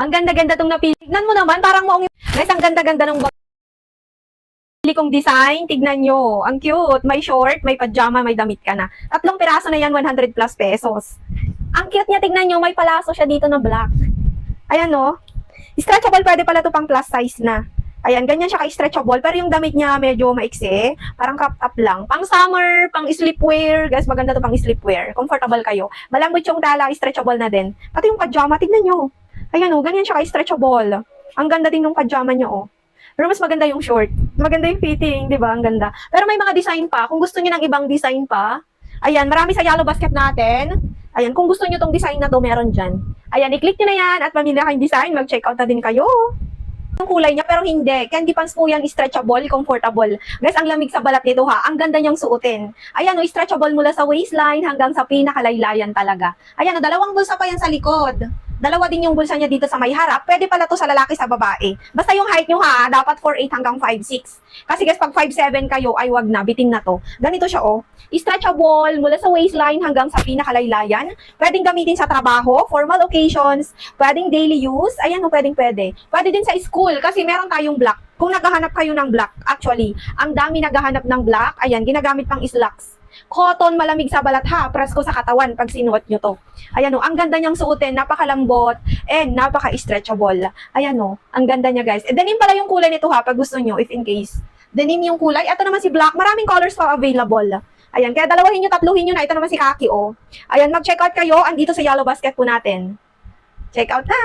Ang ganda-ganda tong napili. Tignan mo naman, parang maong guys, ang ganda-ganda ng pili kong design. Tignan nyo. Ang cute. May short, may pajama, may damit ka na. 3 piraso na yan, 100 plus pesos. Ang cute niya, tignan nyo. May palaso siya dito na black. Ayan no. Stretchable, pwede pala to pang plus size na. Ayan, ganyan siya ka-stretchable. Pero yung damit niya medyo maiksi. Parang crop top lang. Pang summer, pang sleepwear. Guys, maganda to pang sleepwear. Comfortable kayo. Malambot yung tala, stretchable na din. Pati yung pajama, tignan nyo. Ayan o, ganyan siya ka-stretchable. Ang ganda din ng pajama niya o. Pero mas maganda yung short. Maganda yung fitting, di ba? Ang ganda. Pero may mga design pa. Kung gusto niyo ng ibang design pa, ayan, marami sa Yellow Basket natin. Ayan, kung gusto niyo tong design na to, meron dyan. Ayan, i-click niyo na yan at pamili na kayong design. Mag-check out na din kayo. Yung kulay niya, pero hindi. Candy pants po yan, stretchable, comfortable. Guys, ang lamig sa balat nito ha. Ang ganda niyang suotin. Ayan, o, stretchable mula sa waistline hanggang sa pinakalaylayan talaga. Ayan, o, 2 bulsa pa yan sa likod. 2 din yung bulsa niya dito sa may harap. Pwede pala to sa lalaki, sa babae. Basta yung height nyo ha, dapat 4'8 hanggang 5'6. Kasi guys, pag 5'7 kayo, ay wag na, bitin na to. Ganito siya oh. Stretchable mula sa waistline hanggang sa pinakalaylayan. Pwedeng gamitin sa trabaho, formal occasions, pwedeng daily use. Ayan o, pwede. Pwede din sa school kasi meron tayong black. Kung naghahanap kayo ng black, actually, ang dami naghahanap ng black. Ayan, ginagamit pang slacks. Cotton, malamig sa balat ha, presko sa katawan pag sinuot nyo to. Ayan o, ang ganda niyang suotin, napakalambot, and napaka-stretchable. Ayan o, ang ganda niya guys. Denim pala yung kulay nito ha, pag gusto nyo, if in case. Denim yung kulay. Ito naman si black, maraming colors pa available. Ayan, kaya 2 nyo, 3 nyo na. Ito naman si kaki o. Ayan, mag-check out kayo, andito sa Yellow Basket po natin. Check out na.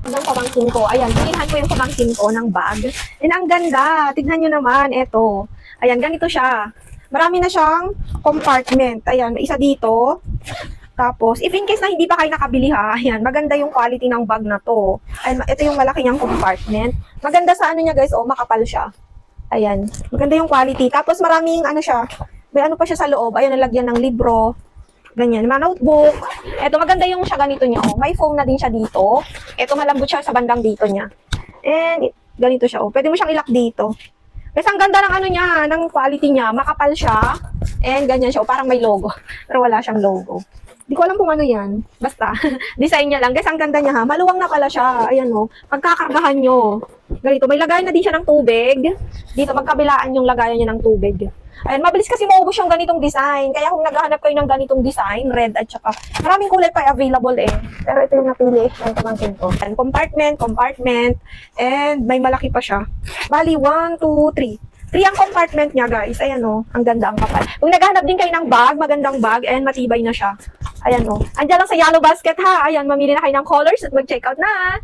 Ang pamangkin ko. Ayan, pinilhan ko yung pamangkin ko ng bag. And ang ganda. Tignan nyo naman, eto. Ayan, ganito siya. Marami na siyang compartment. Ayan, may isa dito. Tapos, if in case na hindi pa kayo nakabili ha, ayan, maganda yung quality ng bag na to. Ayan, ito yung malaki niyang compartment. Maganda sa ano niya guys, oh, makapal siya. Ayan, maganda yung quality. Tapos maraming ano siya, may ano pa siya sa loob. Ayan, nalagyan ng libro. Ganyan, mga notebook. Ito, maganda yung siya ganito niya, oh. May foam na din siya dito. Ito, malambot siya sa bandang dito niya. And, ganito siya, oh. Pwede mo siyang ilak dito. Kasi ang ganda ng ano niya, ng quality niya. Makapal siya. And ganyan siya. Parang may logo. Pero wala siyang logo. Di ko alam kung ano yan. Basta, design niya lang. Guys, ang ganda niya ha. Maluwang na pala siya. Ayan o. Pagkakargahan nyo. Ganito. May lagayan na din siya ng tubig. Dito, magkabilaan yung lagayan niya ng tubig. Ayan, mabilis kasi maubos yung ganitong design. Kaya kung naghahanap kayo ng ganitong design, red at saka, maraming kulay pa available eh. Pero ito yung napili ng pamangkin ko. And compartment, and may malaki pa siya. Bali, 1, 2, 3. 3 ang compartment niya guys. Ayan o, ang ganda ang kapal. Kung naghahanap din kayo ng bag, magandang bag, and matibay na siya. Ayan o. Andiyan lang sa Yellow Basket ha. Ayan, mamili na kayo ng colors at mag-check out na.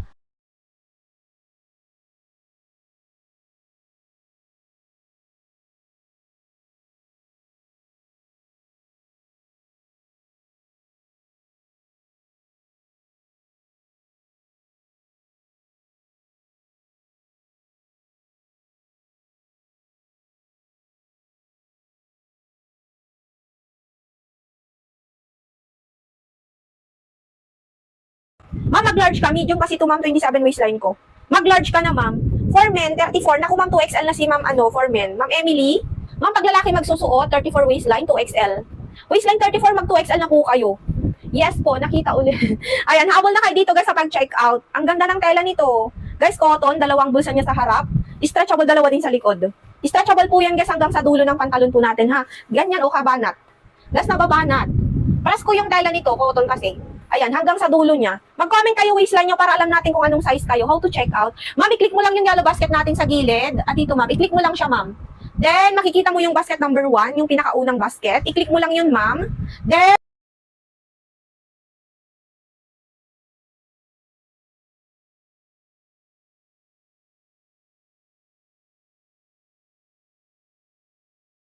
Ma'am, mag-large ka. Medium kasi ito, ma'am, 27 waistline ko. Mag-large ka na, ma'am. For men, 34. Naku, ma'am, 2XL na si ma'am, for men. Ma'am Emily, ma'am, pag lalaki magsusuot, 34 waistline, 2XL. Waistline 34, mag 2XL na po kayo. Yes po, nakita ulit. Ayan, habol na kayo dito, guys, sa pag-check out. Ang ganda ng tela nito. Guys, cotton, 2 bulsa niya sa harap. Stretchable, 2 din sa likod. Stretchable po yan, guys, hanggang sa dulo ng pantalon po natin, ha. Ganyan, o kabanat. Guys, nababanat. Presko yung tela nito, cotton kasi. Ayan, hanggang sa dulo niya. Mag-comment kayo waistline nyo para alam natin kung anong size kayo, how to check out. Ma'am, i-click mo lang yung Yellow Basket natin sa gilid. At dito, ma'am, i-click mo lang siya, ma'am. Then, makikita mo yung basket number 1, yung pinakaunang basket. I-click mo lang yun, ma'am. Then,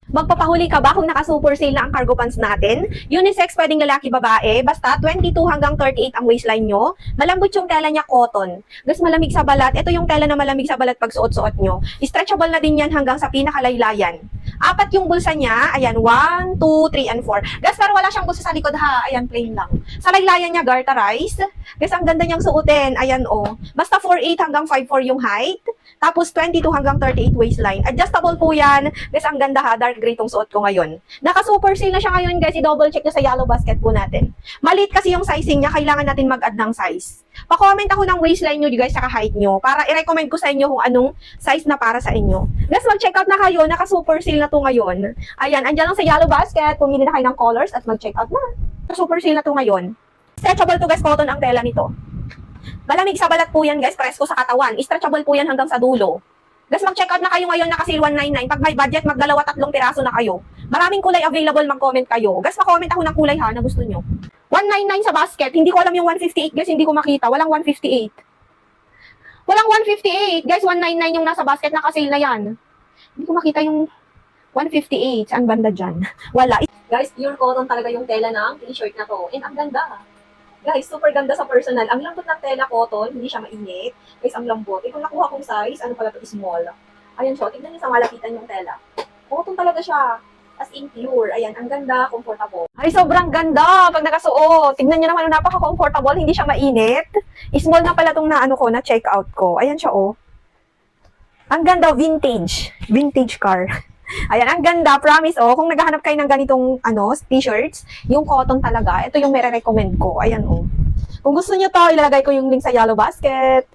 magpapahuli ka ba kung naka-super sale na ang cargo pants natin? Unisex, pwedeng lalaki, babae. Basta 22 hanggang 38 ang waistline nyo. Malambot yung tela niya, cotton. Gas malamig sa balat. Ito yung tela na malamig sa balat pag suot-suot nyo. Stretchable na din yan hanggang sa pinakalaylayan. 4 yung bulsa niya. Ayan, 1, 2, 3, and 4. Gas, pero wala siyang bulsa sa likod ha. Ayan, plain lang. Sa laylayan niya, garterized. Gas, ang ganda niyang suotin. Ayan, oh. Basta 4'8 hanggang 5'4 yung height. Tapos 22 hanggang 38 waistline. Adjustable po yan. Guys, ang ganda ha. Dark gray tong suot ko ngayon. Naka-super sale na siya ngayon guys. I-double check nyo sa Yellow Basket po natin. Maliit kasi yung sizing niya. Kailangan natin mag-add ng size. Pa-comment ako ng waistline nyo, guys, saka height nyo, para i-recommend ko sa inyo kung anong size na para sa inyo. Guys, mag-check out na kayo, naka-super sale na to ngayon. Ayan, andyan lang sa Yellow Basket, pumili na kayo ng colors at mag-check out na. Super sale na to ngayon. Stretchable to, guys, cotton ang tela nito. Malamig sa balat po yan, guys, presko sa katawan. Stretchable po yan hanggang sa dulo. Guys, mag-check out na kayo ngayon, naka-sale 199. Pag may budget, magdalawa 3 piraso na kayo. Maraming kulay available, mag-comment kayo. Guys, ma-comment ako ng kulay ha, na gusto nyo. 199 sa basket. Hindi ko alam yung 158, guys, hindi ko makita. Walang 158. Walang 158. Guys, 199 yung nasa basket, naka-sale na yan. Hindi ko makita yung 158. Saan banda dyan? Wala. Guys, pure cotton talaga yung tela ng t-shirt na to. And ang ganda. Guys, super ganda sa personal. Ang lambot ng tela cotton, hindi siya mainit. Guys, ang lambot. Kung nakuha kong size, ano pala to, small. Ayan siya, tignan niyo sa malapitan yung tela. Cotton talaga siya. As in pure. Ayan, ang ganda, comfortable. Ay, sobrang ganda pag nakasuot. Tignan niyo naman, napaka-comfortable, hindi siya mainit. Small na pala tong na check out ko. Ayan siya, oh. Ang ganda, vintage. Vintage car. Ayan, ang ganda, promise, oh, kung naghahanap kayo ng ganitong, t-shirts, yung cotton talaga, ito yung mere-recommend ko. Ayan, oh. Kung gusto nyo to, ilalagay ko yung link sa Yellow Basket.